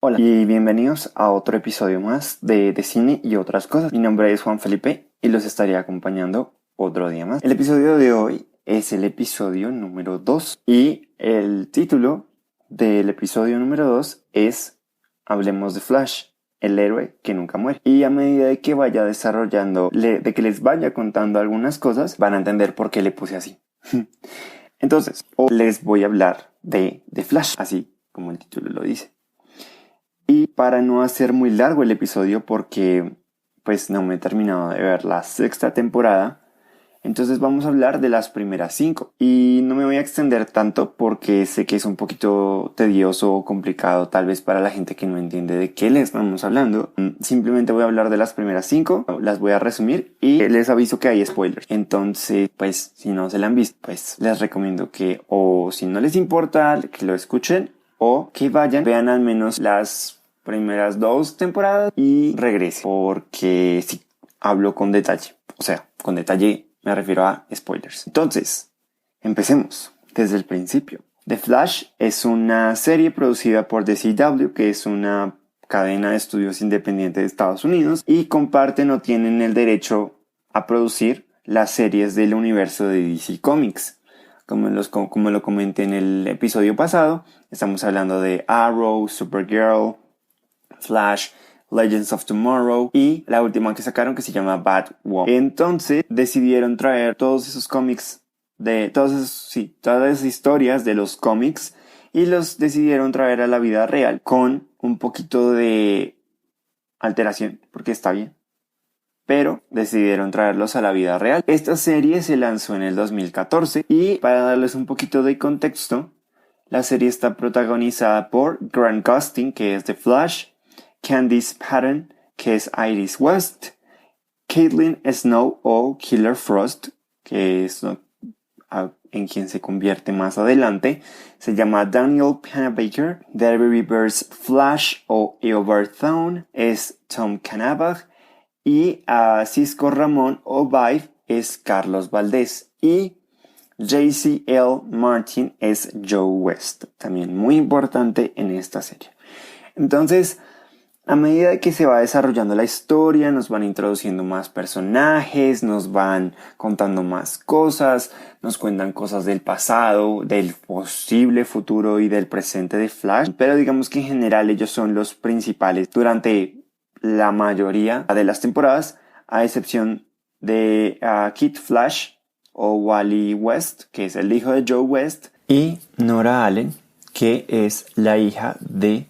Hola y bienvenidos a otro episodio más de cine y otras cosas. Mi nombre es Juan Felipe y los estaré acompañando otro día más. El episodio de hoy es el episodio número 2 y el título del episodio número 2 es Hablemos de Flash, el héroe que nunca muere. Y a medida de que vaya desarrollando, de que les vaya contando algunas cosas, van a entender por qué le puse así. Entonces, hoy les voy a hablar de Flash, así como el título lo dice. Y para no hacer muy largo el episodio, porque pues no me he terminado de ver la sexta temporada, entonces vamos a hablar de las primeras 5. Y no me voy a extender tanto porque sé que es un poquito tedioso o complicado tal vez para la gente que no entiende de qué les estamos hablando. Simplemente voy a hablar de las primeras 5, las voy a resumir y les aviso que hay spoilers. Entonces, pues si no se la han visto, pues les recomiendo que o si no les importa, que lo escuchen o que vayan, vean al menos las primeras 2 temporadas y regrese, porque sí, hablo con detalle, o sea, con detalle me refiero a spoilers. Entonces, empecemos desde el principio. The Flash es una serie producida por The CW, que es una cadena de estudios independiente de Estados Unidos, y comparten o tienen el derecho a producir las series del universo de DC Comics. Como lo comenté en el episodio pasado, estamos hablando de Arrow, Supergirl, Flash, Legends of Tomorrow y la última que sacaron que se llama Batwoman. Entonces decidieron traer todos esos cómics todas esas historias de los cómics y los decidieron traer a la vida real con un poquito de alteración, porque está bien, pero decidieron traerlos a la vida real. Esta serie se lanzó en el 2014 y para darles un poquito de contexto, la serie está protagonizada por Grant Gustin, que es The Flash, Candice Patton, que es Iris West, Caitlin Snow o Killer Frost, que es en quien se convierte más adelante, se llama Daniel Panabaker. The Reverse Flash o Eobarthone es Tom Canavag y Cisco Ramón o Vive es Carlos Valdés y J.C.L. Martin es Joe West, también muy importante en esta serie. Entonces, a medida que se va desarrollando la historia, nos van introduciendo más personajes, nos van contando más cosas, nos cuentan cosas del pasado, del posible futuro y del presente de Flash, pero digamos que en general ellos son los principales durante la mayoría de las temporadas, a excepción de Kid Flash o Wally West, que es el hijo de Joe West, y Nora Allen, que es la hija de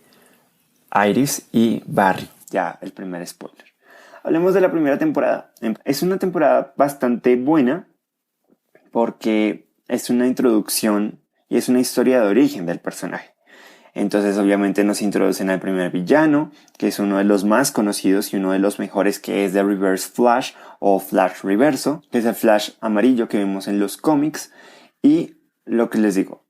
Iris y Barry. Ya, el primer spoiler. Hablemos de la primera temporada. Es una temporada bastante buena porque es una introducción y es una historia de origen del personaje. Entonces obviamente nos introducen al primer villano, que es uno de los más conocidos y uno de los mejores, que es The Reverse Flash o Flash Reverso, que es el Flash amarillo que vemos en los cómics. Y lo que les digo,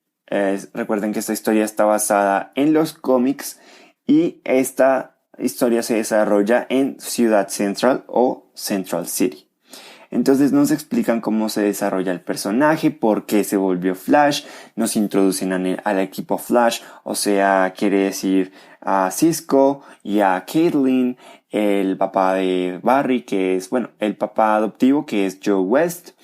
recuerden que esta historia está basada en los cómics y esta historia se desarrolla en Ciudad Central o Central City. Entonces nos explican cómo se desarrolla el personaje, por qué se volvió Flash, nos introducen al equipo Flash, o sea, quiere decir a Cisco y a Caitlin, el papá de Barry, que es, bueno, el papá adoptivo, que es Joe West,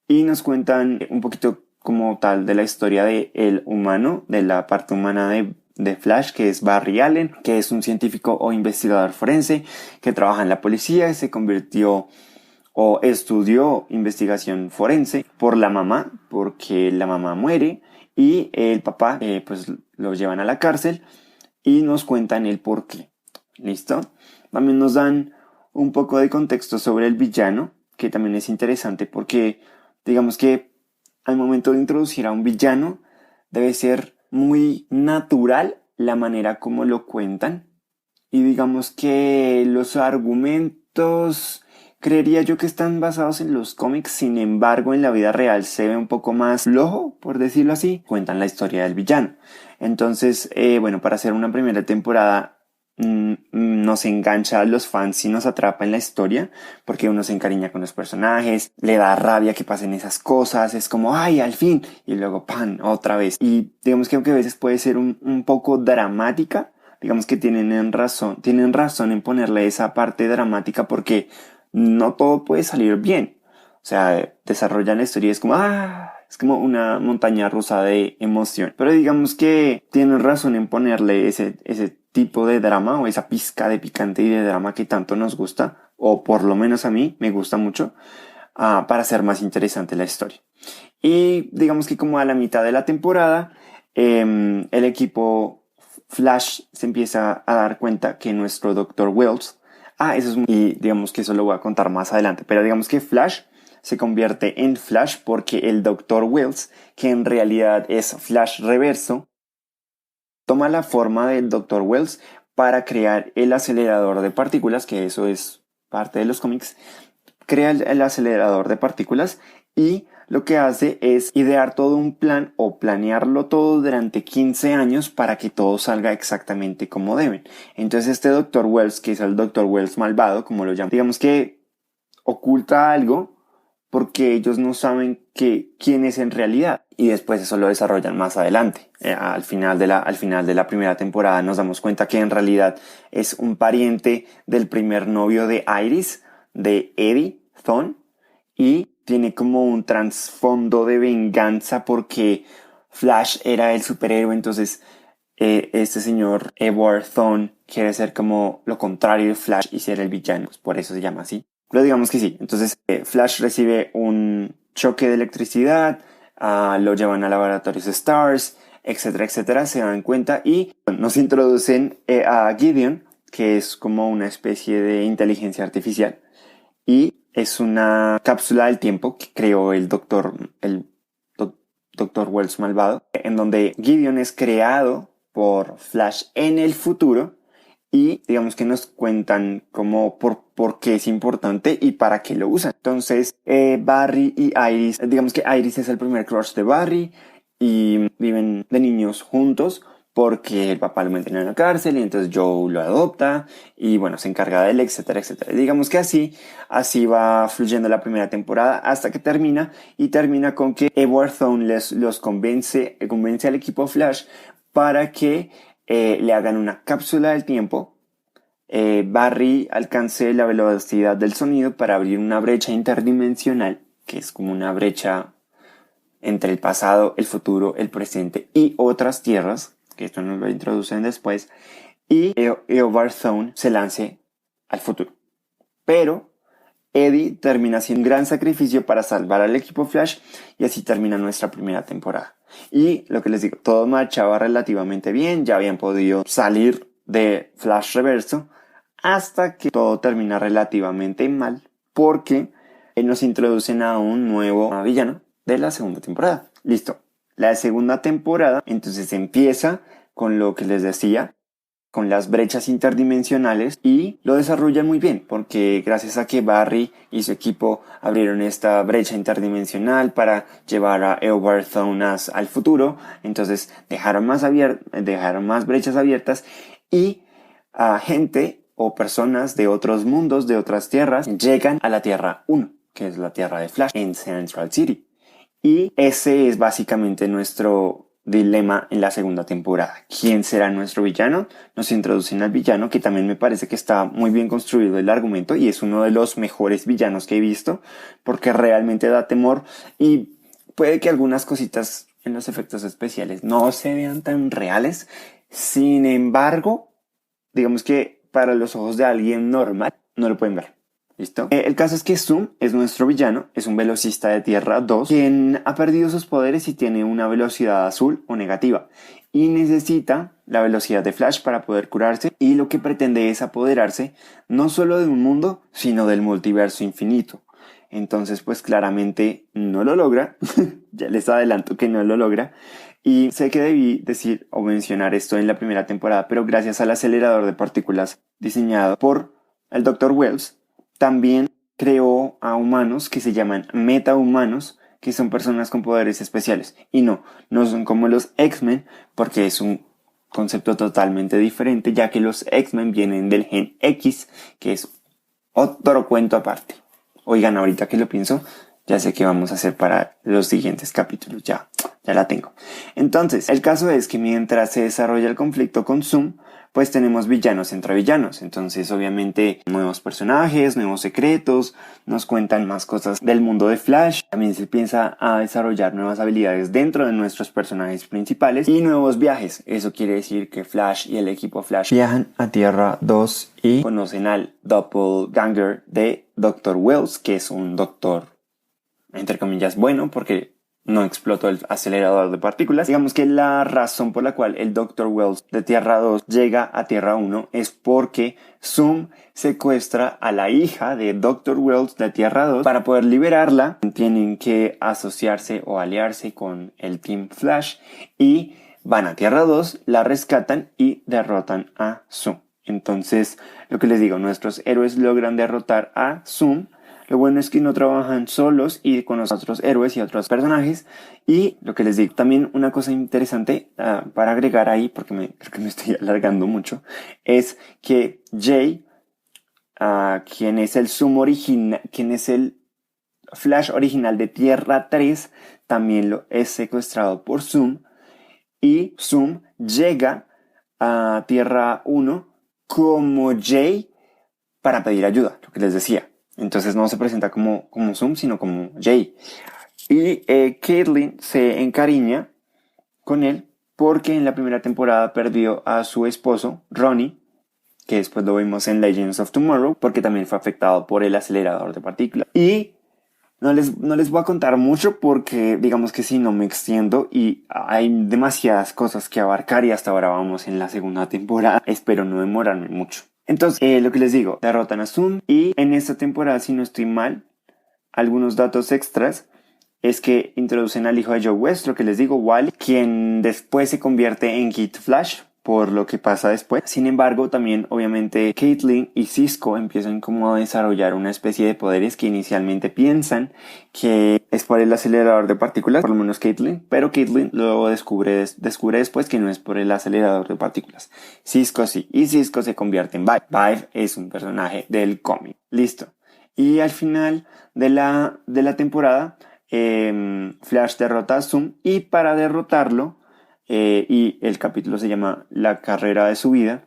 y nos cuentan un poquito como tal de la historia de el humano, de la parte humana de Flash, que es Barry Allen, que es un científico o investigador forense que trabaja en la policía y se convirtió o estudió investigación forense por la mamá, porque la mamá muere y el papá pues lo llevan a la cárcel y nos cuentan el por qué. ¿Listo? También nos dan un poco de contexto sobre el villano, que también es interesante porque digamos que al momento de introducir a un villano debe ser muy natural la manera como lo cuentan y digamos que los argumentos creería yo que están basados en los cómics, sin embargo en la vida real se ve un poco más flojo, por decirlo así. Cuentan la historia del villano. Entonces, bueno, para hacer una primera temporada nos engancha a los fans y nos atrapa en la historia, porque uno se encariña con los personajes, le da rabia que pasen esas cosas, es como, ¡ay, al fin! Y luego, ¡pan! Otra vez. Y digamos que aunque a veces puede ser un poco dramática, digamos que tienen razón en ponerle esa parte dramática porque no todo puede salir bien. O sea, desarrollan la historia y es como, es como una montaña rusa de emoción. Pero digamos que tienen razón en ponerle ese tipo de drama o esa pizca de picante y de drama que tanto nos gusta, o por lo menos a mí me gusta mucho, para hacer más interesante la historia. Y digamos que como a la mitad de la temporada, el equipo Flash se empieza a dar cuenta que nuestro Dr. Wells, y digamos que eso lo voy a contar más adelante, pero digamos que Flash se convierte en Flash porque el Dr. Wells, que en realidad es Flash reverso, toma la forma del Dr. Wells para crear el acelerador de partículas, que eso es parte de los cómics, crea el acelerador de partículas y lo que hace es idear todo un plan o planearlo todo durante 15 años para que todo salga exactamente como deben. Entonces este Dr. Wells, que es el Dr. Wells malvado, como lo llaman, digamos que oculta algo porque ellos no saben quién es en realidad y después eso lo desarrollan más adelante. Al final de la primera temporada nos damos cuenta que en realidad es un pariente del primer novio de Iris, de Eddie Thawne, y tiene como un trasfondo de venganza porque Flash era el superhéroe, entonces este señor Edward Thawne quiere ser como lo contrario de Flash y ser el villano, pues por eso se llama así. Pero digamos que sí, entonces Flash recibe un choque de electricidad, lo llevan a laboratorios Stars, etcétera, etcétera, se dan cuenta y nos introducen a Gideon, que es como una especie de inteligencia artificial y es una cápsula del tiempo que creó el Dr. Wells malvado, en donde Gideon es creado por Flash en el futuro y digamos que nos cuentan como por qué es importante y para qué lo usan. Entonces Barry y Iris, digamos que Iris es el primer crush de Barry y viven de niños juntos porque el papá lo mantiene en la cárcel y entonces Joe lo adopta y bueno, se encarga de él, etcétera, etcétera. Digamos que así va fluyendo la primera temporada hasta que termina y termina con que Edward Thawne los convence al equipo Flash para que le hagan una cápsula del tiempo. Barry alcance la velocidad del sonido para abrir una brecha interdimensional, que es como una brecha entre el pasado, el futuro, el presente y otras tierras, que esto nos lo introducen después, y Edward Thawne se lance al futuro. Pero Eddie termina haciendo un gran sacrificio para salvar al equipo Flash y así termina nuestra primera temporada. Y lo que les digo, todo marchaba relativamente bien, ya habían podido salir de Flash reverso hasta que todo termina relativamente mal porque nos introducen a un nuevo villano de la segunda temporada. Listo. La segunda temporada entonces empieza con lo que les decía, con las brechas interdimensionales y lo desarrollan muy bien porque gracias a que Barry y su equipo abrieron esta brecha interdimensional para llevar a Edward Thawne al futuro, entonces dejaron más brechas abiertas y a gente o personas de otros mundos, de otras tierras, llegan a la Tierra 1, que es la Tierra de Flash en Central City. Y ese es básicamente nuestro dilema en la segunda temporada. ¿Quién será nuestro villano? Nos introducen al villano, que también me parece que está muy bien construido el argumento y es uno de los mejores villanos que he visto porque realmente da temor y puede que algunas cositas en los efectos especiales no se vean tan reales. Sin embargo, digamos que para los ojos de alguien normal no lo pueden ver. ¿Listo? El caso es que Zoom es nuestro villano, es un velocista de Tierra 2, quien ha perdido sus poderes y tiene una velocidad azul o negativa, y necesita la velocidad de Flash para poder curarse, y lo que pretende es apoderarse no solo de un mundo, sino del multiverso infinito. Entonces, pues claramente no lo logra, ya les adelanto que no lo logra, y sé que debí decir o mencionar esto en la primera temporada, pero gracias al acelerador de partículas diseñado por el Dr. Wells, también creó a humanos que se llaman metahumanos, que son personas con poderes especiales. Y no son como los X-Men, porque es un concepto totalmente diferente, ya que los X-Men vienen del gen X, que es otro cuento aparte. Oigan, ahorita que lo pienso, ya sé qué vamos a hacer para los siguientes capítulos, ya la tengo. Entonces, el caso es que mientras se desarrolla el conflicto con Zoom, pues tenemos villanos entre villanos. Entonces, obviamente, nuevos personajes, nuevos secretos, nos cuentan más cosas del mundo de Flash. También se piensa a desarrollar nuevas habilidades dentro de nuestros personajes principales y nuevos viajes. Eso quiere decir que Flash y el equipo Flash viajan a Tierra 2 y conocen al doppelganger de Dr. Wells, que es un doctor, entre comillas, bueno, porque no explotó el acelerador de partículas. Digamos que la razón por la cual el Dr. Wells de Tierra 2 llega a Tierra 1 es porque Zoom secuestra a la hija de Dr. Wells de Tierra 2. Para poder liberarla, tienen que asociarse o aliarse con el Team Flash y van a Tierra 2, la rescatan y derrotan a Zoom. Entonces, lo que les digo, nuestros héroes logran derrotar a Zoom. Lo bueno es que no trabajan solos y con los otros héroes y otros personajes. Y lo que les digo, también una cosa interesante para agregar ahí, porque creo que me estoy alargando mucho, es que Jay, quien es el Zoom original, quien es el Flash original de Tierra 3, también lo es secuestrado por Zoom. Y Zoom llega a Tierra 1 como Jay para pedir ayuda, lo que les decía. Entonces no se presenta como Zoom, sino como Jay. Y Caitlin se encariña con él porque en la primera temporada perdió a su esposo, Ronnie, que después lo vimos en Legends of Tomorrow, porque también fue afectado por el acelerador de partículas. Y no les voy a contar mucho porque digamos que si no me extiendo y hay demasiadas cosas que abarcar y hasta ahora vamos en la segunda temporada. Espero no demorarme mucho. Entonces, lo que les digo, derrotan a Zoom y en esta temporada, si no estoy mal, algunos datos extras es que introducen al hijo de Joe West, lo que les digo, Wally, quien después se convierte en Kid Flash por lo que pasa después. Sin embargo, también obviamente Caitlin y Cisco empiezan como a desarrollar una especie de poderes que inicialmente piensan que es por el acelerador de partículas, por lo menos Caitlin, pero Caitlin luego descubre después que no es por el acelerador de partículas. Cisco sí, y Cisco se convierte en Vibe. Vibe es un personaje del cómic. Listo. Y al final de la temporada, Flash derrota a Zoom y para derrotarlo, y el capítulo se llama La carrera de su vida,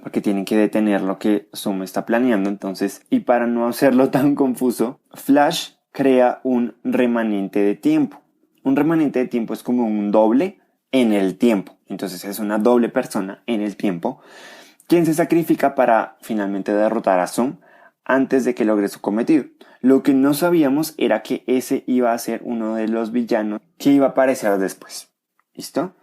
porque tienen que detener lo que Zoom está planeando. Entonces, y para no hacerlo tan confuso, Flash crea un remanente de tiempo. Un remanente de tiempo es como un doble en el tiempo. Entonces es una doble persona en el tiempo quien se sacrifica para finalmente derrotar a Zoom antes de que logre su cometido. Lo que no sabíamos era que ese iba a ser uno de los villanos que iba a aparecer después. ¿Listo?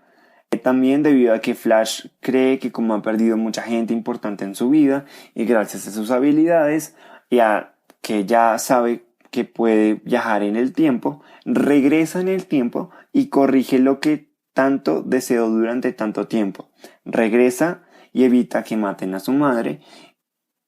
También debido a que Flash cree que como ha perdido mucha gente importante en su vida y gracias a sus habilidades y a que ya sabe que puede viajar en el tiempo, regresa en el tiempo y corrige lo que tanto deseó durante tanto tiempo. Regresa y evita que maten a su madre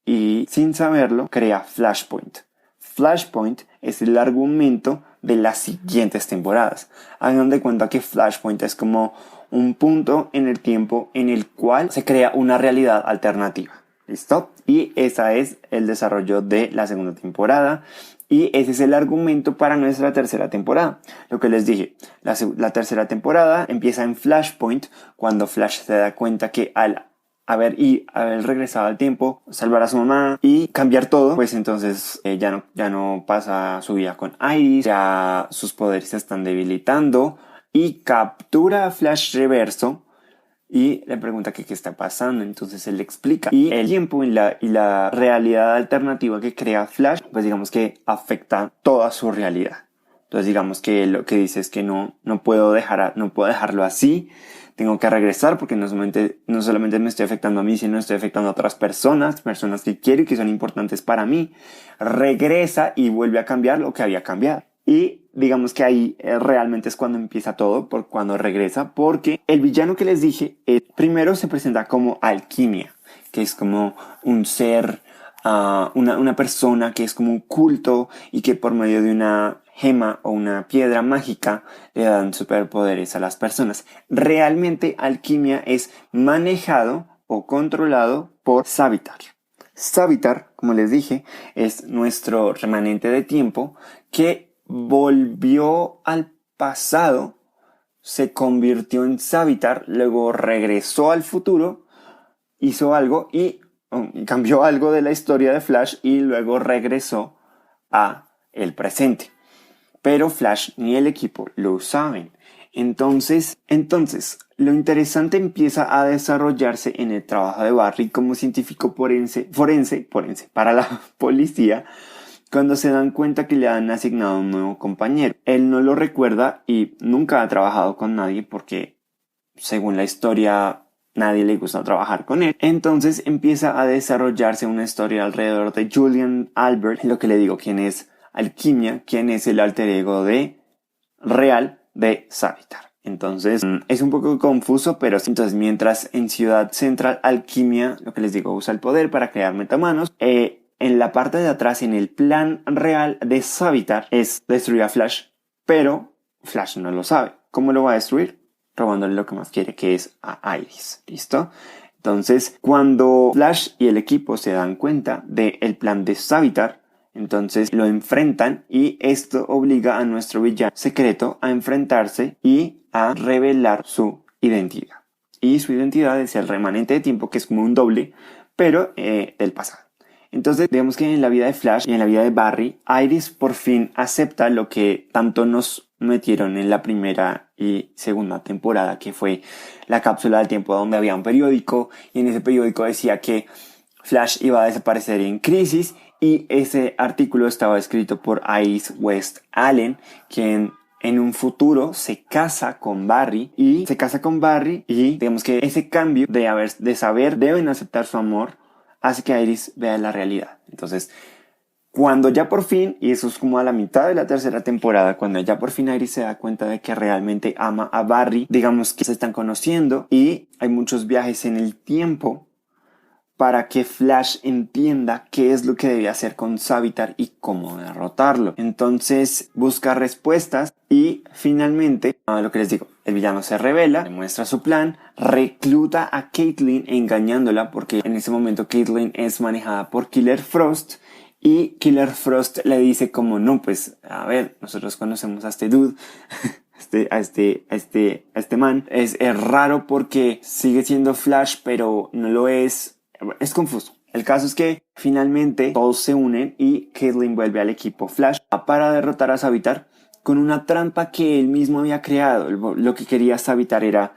y sin saberlo crea Flashpoint. Flashpoint es el argumento de las siguientes temporadas. Hagan de cuenta que Flashpoint es como un punto en el tiempo en el cual se crea una realidad alternativa. ¿Listo? Y ese es el desarrollo de la segunda temporada. Y ese es el argumento para nuestra tercera temporada. Lo que les dije, la tercera temporada empieza en Flashpoint, cuando Flash se da cuenta que al haber regresado al tiempo, salvar a su mamá y cambiar todo, pues entonces ya no pasa su vida con Iris, ya sus poderes se están debilitando y captura a Flash Reverso y le pregunta que qué está pasando. Entonces él le explica y el tiempo y la realidad alternativa que crea Flash, pues digamos que afecta toda su realidad. Entonces digamos que lo que dice es que no puedo dejarlo así. Tengo que regresar porque no solamente me estoy afectando a mí, sino estoy afectando a otras personas que quiero y que son importantes para mí. Regresa y vuelve a cambiar lo que había cambiado. Y digamos que ahí realmente es cuando empieza todo, cuando regresa, porque el villano que les dije, primero se presenta como Alquimia, que es como un ser, una persona que es como un culto y que por medio de una gema o una piedra mágica le dan superpoderes a las personas. Realmente Alquimia es manejado o controlado por Savitar. Savitar, como les dije, es nuestro remanente de tiempo que volvió al pasado, se convirtió en Savitar, luego regresó al futuro hizo algo y cambió algo de la historia de Flash y luego regresó a el presente. Pero Flash ni el equipo lo saben. Entonces, lo interesante empieza a desarrollarse en el trabajo de Barry como científico forense para la policía, cuando se dan cuenta que le han asignado un nuevo compañero. Él no lo recuerda y nunca ha trabajado con nadie porque, según la historia, nadie le gusta trabajar con él. Entonces empieza a desarrollarse una historia alrededor de Julian Albert, lo que le digo, quien es Alquimia, quien es el alter ego real de Savitar. Entonces es un poco confuso, pero entonces mientras en Ciudad Central Alquimia, lo que les digo, usa el poder para crear metamanos, en la parte de atrás, en el plan real de Savitar, es destruir a Flash, pero Flash no lo sabe. ¿Cómo lo va a destruir? Robándole lo que más quiere, que es a Iris. ¿Listo? Entonces, cuando Flash y el equipo se dan cuenta del plan de Savitar, entonces lo enfrentan y esto obliga a nuestro villano secreto a enfrentarse y a revelar su identidad. Y su identidad es el remanente de tiempo, que es como un doble, pero del pasado. Entonces, digamos que en la vida de Flash y en la vida de Barry, Iris por fin acepta lo que tanto nos metieron en la primera y segunda temporada, que fue la cápsula del tiempo, donde había un periódico y en ese periódico decía que Flash iba a desaparecer en crisis, y ese artículo estaba escrito por Iris West Allen, quien en un futuro se casa con Barry y digamos que ese cambio de saber deben aceptar su amor hace que Iris vea la realidad. Entonces, cuando ya por fin, y eso es como a la mitad de la tercera temporada, cuando ya por fin Iris se da cuenta de que realmente ama a Barry, digamos que se están conociendo y hay muchos viajes en el tiempo para que Flash entienda qué es lo que debe hacer con Savitar y cómo derrotarlo. Entonces busca respuestas y finalmente, lo que les digo, el villano se revela, le muestra su plan, recluta a Caitlin engañándola, porque en ese momento Caitlin es manejada por Killer Frost y Killer Frost le dice como, no, pues a ver, nosotros conocemos a este dude, a este man, es raro porque sigue siendo Flash pero no lo es. Es confuso. El caso es que finalmente todos se unen y Caitlin vuelve al equipo Flash para derrotar a Savitar con una trampa que él mismo había creado. Lo que quería Savitar era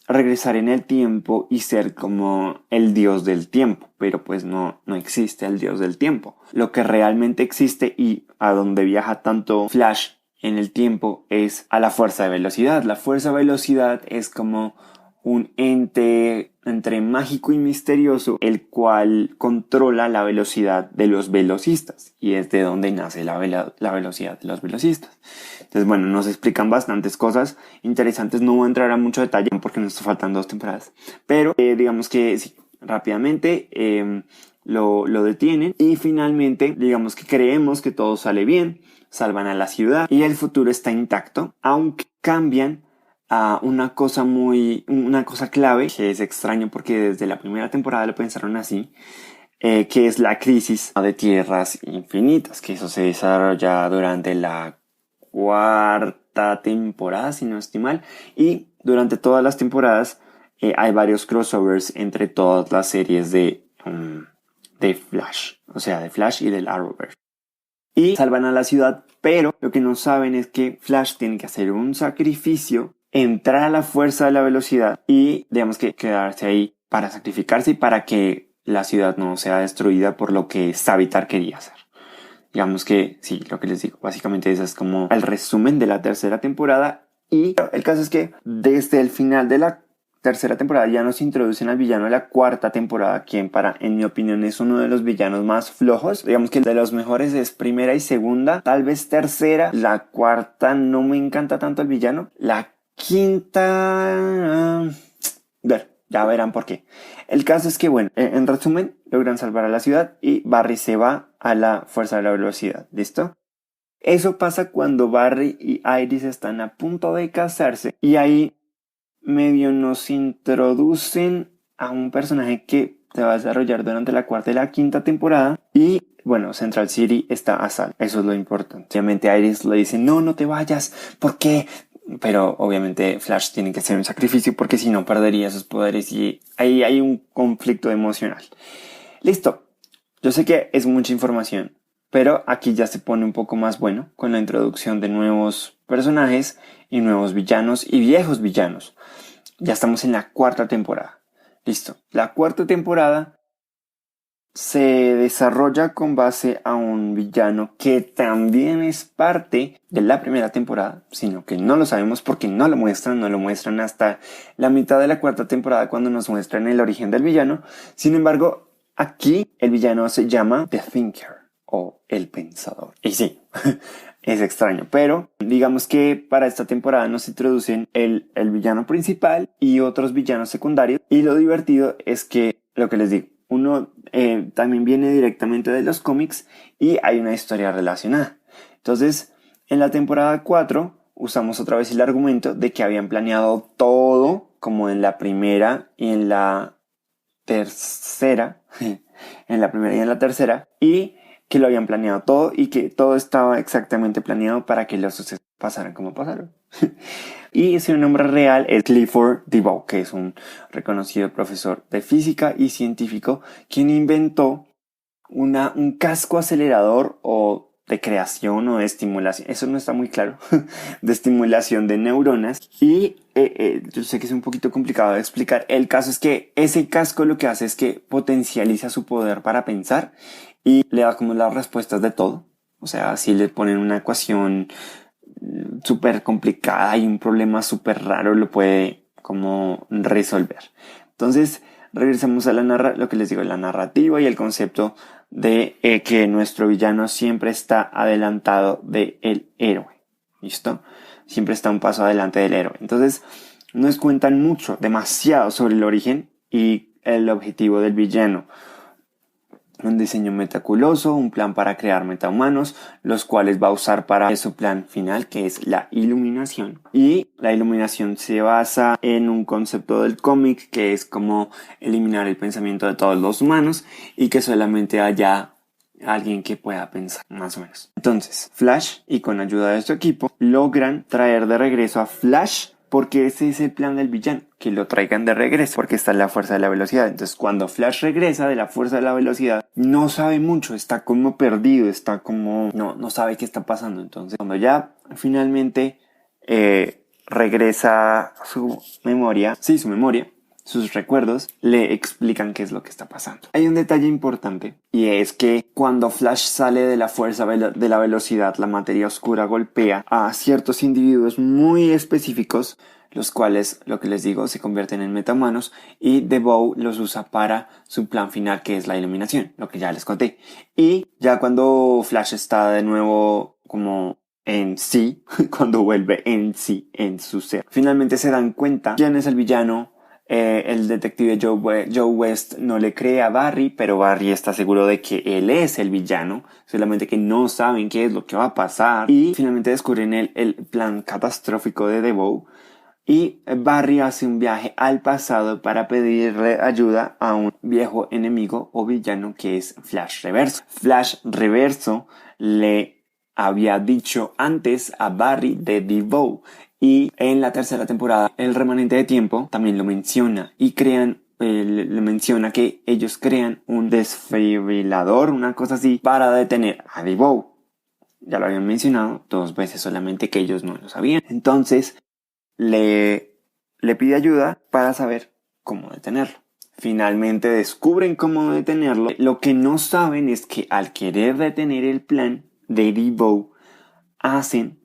regresar en el tiempo y ser como el dios del tiempo, pero pues no existe el dios del tiempo. Lo que realmente existe y a donde viaja tanto Flash en el tiempo es a la fuerza de velocidad. La fuerza de velocidad es como un ente entre mágico y misterioso, el cual controla la velocidad de los velocistas, y es de donde nace la velocidad de los velocistas. Entonces, bueno, nos explican bastantes cosas interesantes. No voy a entrar a mucho detalle porque nos faltan 2 temporadas, pero digamos que sí, rápidamente lo detienen y finalmente digamos que creemos que todo sale bien, salvan a la ciudad y el futuro está intacto, aunque cambian a una cosa clave, que es extraño porque desde la primera temporada lo pensaron así, que es la crisis de tierras infinitas, que eso se desarrolla durante la 4ª temporada, si no estoy mal, y durante todas las temporadas hay varios crossovers entre todas las series de Flash, o sea, de Flash y del Arrowverse. Y salvan a la ciudad, pero lo que no saben es que Flash tiene que hacer un sacrificio, entrar a la fuerza de la velocidad y digamos que quedarse ahí para sacrificarse y para que la ciudad no sea destruida por lo que Savitar quería hacer. Digamos que sí, lo que les digo, básicamente eso es como el resumen de la tercera temporada, y el caso es que desde el final de la tercera temporada ya nos introducen al villano de la 4ª temporada, quien en mi opinión es uno de los villanos más flojos. Digamos que de los mejores es primera y segunda, tal vez tercera. La 4ª no me encanta tanto el villano. La 5ª... ya verán por qué. El caso es que, bueno, en resumen, logran salvar a la ciudad y Barry se va a la fuerza de la velocidad. ¿Listo? Eso pasa cuando Barry y Iris están a punto de casarse y ahí medio nos introducen a un personaje que se va a desarrollar durante la 4ª y la 5ª temporada y bueno, Central City está a salvo. Eso es lo importante. Obviamente Iris le dice, no te vayas, porque pero obviamente Flash tiene que hacer un sacrificio porque si no perdería sus poderes y ahí hay un conflicto emocional. Listo, yo sé que es mucha información, pero aquí ya se pone un poco más bueno con la introducción de nuevos personajes y nuevos villanos y viejos villanos. Ya estamos en la 4ª temporada. Listo, la 4ª temporada se desarrolla con base a un villano que también es parte de la 1ª temporada, sino que no lo sabemos porque no lo muestran hasta la mitad de la 4ª temporada cuando nos muestran el origen del villano. Sin embargo, aquí el villano se llama The Thinker o el Pensador. Y sí, es extraño, pero digamos que para esta temporada nos introducen el villano principal y otros villanos secundarios. Y lo divertido es que, lo que les digo, uno también viene directamente de los cómics y hay una historia relacionada. Entonces, en la temporada 4 usamos otra vez el argumento de que habían planeado todo como en la primera y en la tercera, en la primera y en la tercera, y que lo habían planeado todo y que todo estaba exactamente planeado para que los sucesos pasaran como pasaron. Y su nombre real es Clifford DeVoe, que es un reconocido profesor de física y científico quien inventó un casco acelerador o de creación o de estimulación, eso no está muy claro, de estimulación de neuronas. Y yo sé que es un poquito complicado de explicar. El caso es que ese casco lo que hace es que potencializa su poder para pensar y le da como las respuestas de todo. O sea, si le ponen una ecuación súper complicada y un problema súper raro, lo puede como resolver. Entonces, regresamos a lo que les digo, la narrativa y el concepto de que nuestro villano siempre está adelantado del héroe. ¿Listo? Siempre está un paso adelante del héroe. Entonces, nos cuentan mucho, demasiado sobre el origen y el objetivo del villano. Un diseño meticuloso, un plan para crear metahumanos, los cuales va a usar para su plan final, que es la iluminación. Y la iluminación se basa en un concepto del cómic que es como eliminar el pensamiento de todos los humanos y que solamente haya alguien que pueda pensar, más o menos. Entonces, Flash, y con ayuda de su equipo, logran traer de regreso a Flash, porque ese es el plan del villano, que lo traigan de regreso, porque está en la fuerza de la velocidad. Entonces, cuando Flash regresa de la fuerza de la velocidad, no sabe mucho, está como perdido, está como... no sabe qué está pasando. Entonces, cuando ya finalmente regresa su memoria, sus recuerdos, le explican qué es lo que está pasando. Hay un detalle importante y es que cuando Flash sale de la fuerza de la velocidad, la materia oscura golpea a ciertos individuos muy específicos, los cuales, lo que les digo, se convierten en metahumanos y DeVoe los usa para su plan final, que es la iluminación, lo que ya les conté. Y ya cuando Flash está de nuevo como en sí, cuando vuelve en sí, en su ser, finalmente se dan cuenta quién es el villano. El detective Joe West no le cree a Barry, pero Barry está seguro de que él es el villano, solamente que no saben qué es lo que va a pasar. Y finalmente descubren el plan catastrófico de DeVoe. Y Barry hace un viaje al pasado para pedirle ayuda a un viejo enemigo o villano que es Flash Reverso. Flash Reverso le había dicho antes a Barry de DeVoe. Y en la 3ª temporada, el remanente de tiempo también lo menciona y le menciona que ellos crean un desfibrilador, una cosa así, para detener a DeVoe. Ya lo habían mencionado 2 veces, solamente que ellos no lo sabían. Entonces, le pide ayuda para saber cómo detenerlo. Finalmente descubren cómo detenerlo. Lo que no saben es que al querer detener el plan de DeVoe, hacen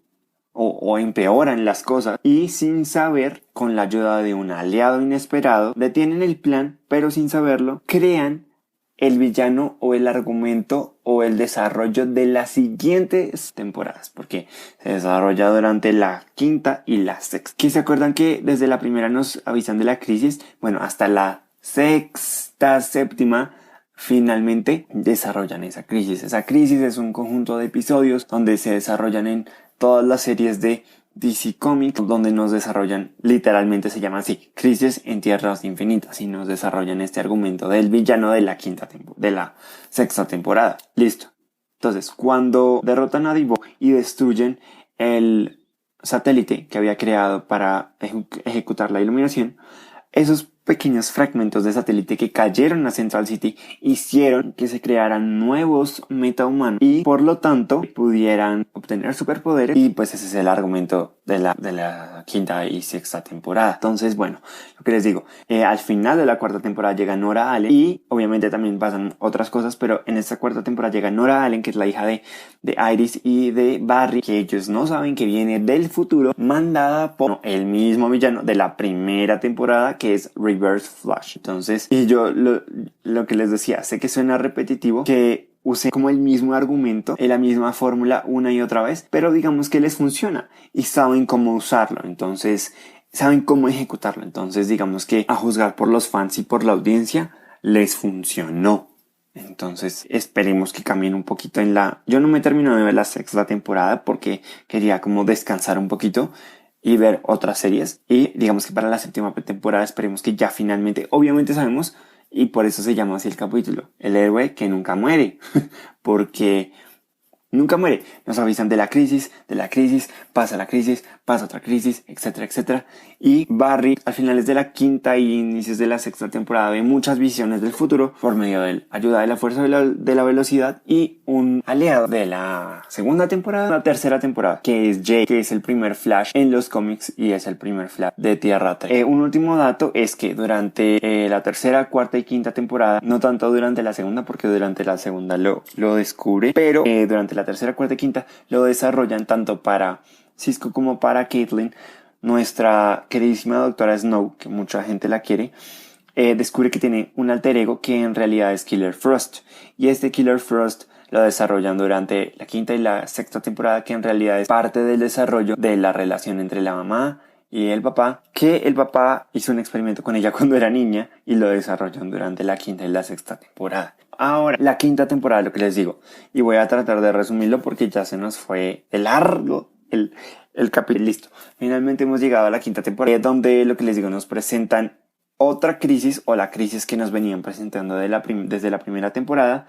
o empeoran las cosas y sin saber, con la ayuda de un aliado inesperado, detienen el plan, pero sin saberlo, crean el villano o el argumento o el desarrollo de las siguientes temporadas, porque se desarrolla durante la 5ª y la 6ª. ¿Que se acuerdan que desde la primera nos avisan de la crisis? Bueno, hasta la 6ª, 7ª finalmente desarrollan esa crisis. Esa crisis es un conjunto de episodios donde se desarrollan en todas las series de DC Comics, donde nos desarrollan, literalmente se llama así, Crisis en Tierras Infinitas, y nos desarrollan este argumento del villano de la 6ª temporada. Listo. Entonces, cuando derrotan a DeVoe y destruyen satélite que había creado para ejecutar la iluminación, esos pequeños fragmentos de satélite que cayeron a Central City hicieron que se crearan nuevos metahumanos y por lo tanto pudieran obtener superpoderes, y pues ese es el argumento de la quinta y sexta temporada. Entonces, bueno, lo que les digo, al final de la cuarta temporada llega Nora Allen y obviamente también pasan otras cosas, pero en esta cuarta temporada llega Nora Allen, que es la hija de Iris y de Barry, que ellos no saben que viene del futuro, mandada por el mismo villano de la primera temporada, que es Reverse Flash. Entonces, y yo lo que les decía, sé que suena repetitivo, que use como el mismo argumento, la misma fórmula una y otra vez, pero digamos que les funciona y saben cómo usarlo, entonces saben cómo ejecutarlo. Entonces digamos que a juzgar por los fans y por la audiencia les funcionó. Entonces esperemos que cambien un poquito Yo no me termino de ver la sexta temporada porque quería como descansar un poquito y ver otras series, y digamos que para la séptima temporada esperemos que ya finalmente, obviamente sabemos, y por eso se llama así el capítulo, el héroe que nunca muere, porque nunca muere. Nos avisan de la crisis, pasa otra crisis, etcétera, etcétera. Y Barry, al finales de la quinta y inicios de la sexta temporada, ve muchas visiones del futuro por medio de la ayuda de la fuerza de la velocidad y un aliado de la segunda temporada, la tercera temporada, que es Jake, que es el primer Flash en los cómics y es el primer Flash de Tierra 3. Un último dato es que durante la tercera, cuarta y quinta temporada, no tanto durante la segunda, porque durante la segunda lo descubre, pero durante la tercera, cuarta y quinta lo desarrollan tanto para Cisco como para Caitlin. Nuestra queridísima doctora Snow, que mucha gente la quiere, descubre que tiene un alter ego que en realidad es Killer Frost, y este Killer Frost lo desarrollan durante la quinta y la sexta temporada, que en realidad es parte del desarrollo de la relación entre la mamá y el papá, que el papá hizo un experimento con ella cuando era niña y lo desarrollan durante la quinta y la sexta temporada. Ahora, la quinta temporada, lo que les digo, y voy a tratar de resumirlo porque ya se nos fue de largo el capítulo. Listo, finalmente hemos llegado a la quinta temporada, donde lo que les digo, nos presentan otra crisis, o la crisis que nos venían presentando desde la primera temporada,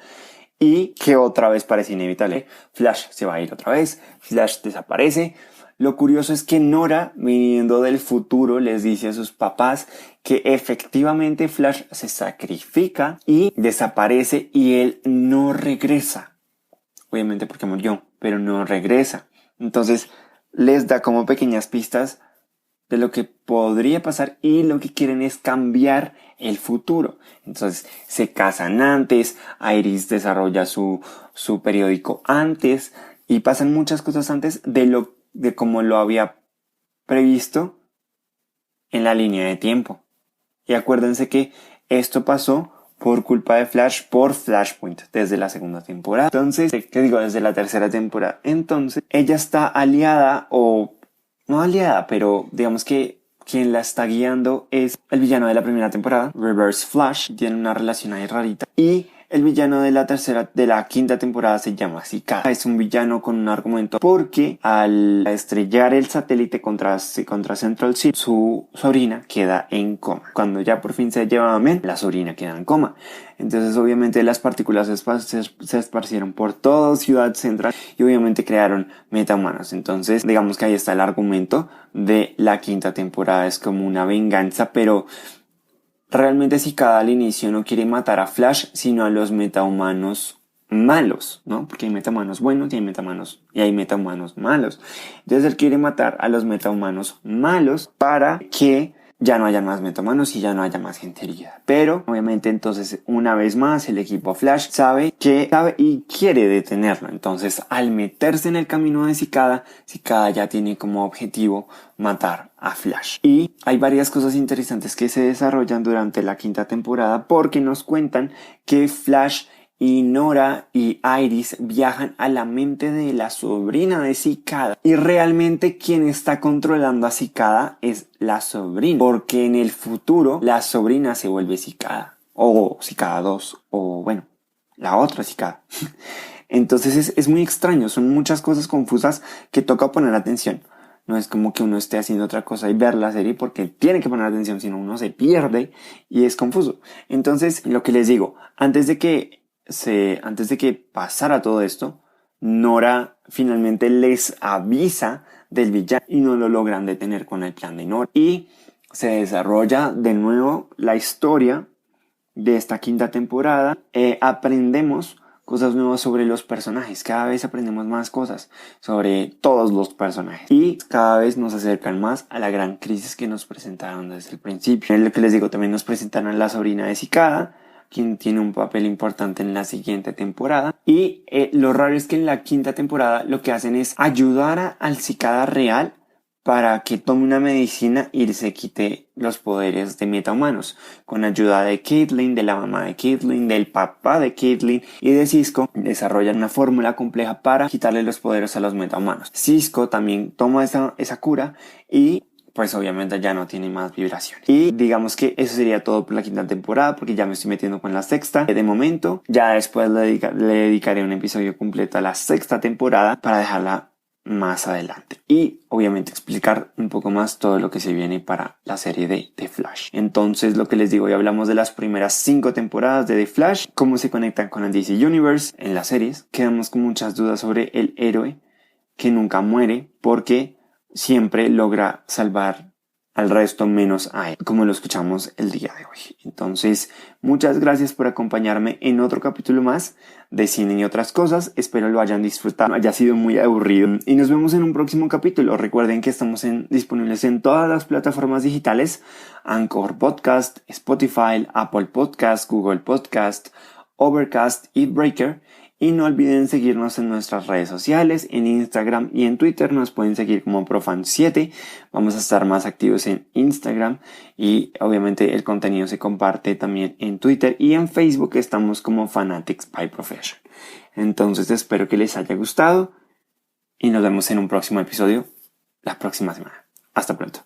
y que otra vez parece inevitable. Flash se va a ir otra vez, Flash desaparece. Lo curioso es que Nora, viniendo del futuro, les dice a sus papás que efectivamente Flash se sacrifica y desaparece y él no regresa. Obviamente porque murió, pero no regresa. Entonces les da como pequeñas pistas de lo que podría pasar, y lo que quieren es cambiar el futuro. Entonces se casan antes, Iris desarrolla su periódico antes, y pasan muchas cosas antes de como lo había previsto en la línea de tiempo. Y acuérdense que esto pasó por culpa de Flash, por Flashpoint, desde la segunda temporada. Entonces, ¿qué digo? Desde la tercera temporada. Entonces, ella está aliada, o no aliada, pero digamos que quien la está guiando es el villano de la primera temporada, Reverse Flash. Tiene una relación ahí rarita. Y el villano de la quinta temporada se llama Cicada. Es un villano con un argumento porque al estrellar el satélite contra Central City, su sobrina queda en coma. Cuando ya por fin se lleva a Men, la sobrina queda en coma. Entonces obviamente las partículas se esparcieron por toda Ciudad Central y obviamente crearon metahumanos. Entonces digamos que ahí está el argumento de la quinta temporada. Es como una venganza, pero realmente Cicada al inicio no quiere matar a Flash, sino a los metahumanos malos, ¿no? Porque hay metahumanos buenos y hay metahumanos malos. Entonces él quiere matar a los metahumanos malos para que ya no haya más metahumanos y ya no haya más gente herida. Pero obviamente entonces una vez más el equipo Flash sabe y quiere detenerlo. Entonces al meterse en el camino de Cicada ya tiene como objetivo matar a Flash. Y hay varias cosas interesantes que se desarrollan durante la quinta temporada, porque nos cuentan que Flash y Nora y Iris viajan a la mente de la sobrina de Cicada, y realmente quien está controlando a Cicada es la sobrina, porque en el futuro la sobrina se vuelve Cicada, o Cicada 2, o bueno, la otra Cicada. Entonces es muy extraño, son muchas cosas confusas que toca poner atención. No es como que uno esté haciendo otra cosa y ver la serie, porque tiene que poner atención, sino uno se pierde y es confuso. Entonces, lo que les digo, antes de que pasara todo esto, Nora finalmente les avisa del villano y no lo logran detener con el plan de Nora. Y se desarrolla de nuevo la historia de esta quinta temporada. Aprendemos cosas nuevas sobre los personajes. Cada vez aprendemos más cosas sobre todos los personajes. Y cada vez nos acercan más a la gran crisis que nos presentaron desde el principio. En lo que les digo, también nos presentaron a la sobrina de Cicada, quien tiene un papel importante en la siguiente temporada. Y lo raro es que en la quinta temporada lo que hacen es ayudar al Cicada real para que tome una medicina y se quite los poderes de metahumanos. Con ayuda de Caitlyn, de la mamá de Caitlyn, del papá de Caitlyn y de Cisco, desarrollan una fórmula compleja para quitarle los poderes a los metahumanos. Cisco también toma esa cura y pues obviamente ya no tiene más vibraciones. Y digamos que eso sería todo por la quinta temporada, porque ya me estoy metiendo con la sexta de momento. Ya después le dedicaré un episodio completo a la sexta temporada para dejarla más adelante y obviamente explicar un poco más todo lo que se viene para la serie de The Flash. Entonces, lo que les digo, hoy hablamos de las primeras 5 temporadas de The Flash, cómo se conectan con el DC Universe en las series. Quedamos con muchas dudas sobre el héroe que nunca muere porque siempre logra salvar al resto menos a él, como lo escuchamos el día de hoy. Entonces, muchas gracias por acompañarme en otro capítulo más de Cine y otras cosas. Espero lo hayan disfrutado, no haya sido muy aburrido. Y nos vemos en un próximo capítulo. Recuerden que estamos disponibles en todas las plataformas digitales: Anchor Podcast, Spotify, Apple Podcast, Google Podcast, Overcast y Breaker. Y no olviden seguirnos en nuestras redes sociales, en Instagram y en Twitter. Nos pueden seguir como Profan7. Vamos a estar más activos en Instagram y obviamente el contenido se comparte también en Twitter y en Facebook estamos como Fanatics by Profession. Entonces espero que les haya gustado y nos vemos en un próximo episodio la próxima semana. Hasta pronto.